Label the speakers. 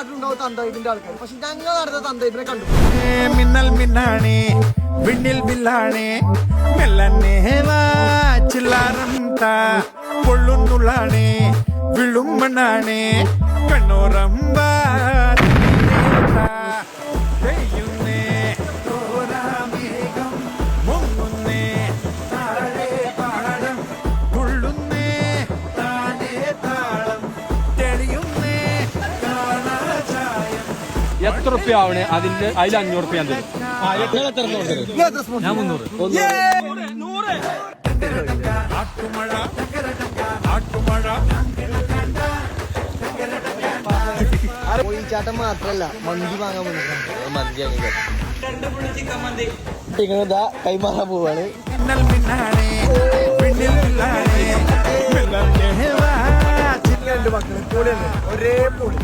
Speaker 1: നാട്ടിലുണ്ടാവും തന്തവൈബിന്റെ ആൾക്കാർ. പക്ഷെ ഞങ്ങൾ നടന്ന തന്തവൈബിനെ കണ്ടു.
Speaker 2: മിന്നൽ മിന്നാണേ വിണ്ണിൽ ബില്ലാണേ മെല്ലന്നേവാ ചില്ലാരം താ പൊള്ളുന്നുള്ളാണേ വിളും മണ്ണാണേ കണ്ണോറമ്പാ പെയ്യുന്നേ തോരാമേഘം മുങ്ങുന്നേ താഴെ പാടം തുള്ളുന്നേ താനേ താളം തെളിയുന്നേ കാണാചായം.
Speaker 3: എത്ര റുപ്യ ആവണേ അതിന്റെ അതിൽ 500 റുപ്യ ഞാൻ തരും. ഞാൻ 300.
Speaker 1: കോഴിച്ചാട്ടം മാത്രല്ല മന്തി വാങ്ങാൻ വന്നിട്ടുണ്ട്. കൈമാറാൻ പോവാണ്. രണ്ട് മക്കള് ഒരേ പൊടി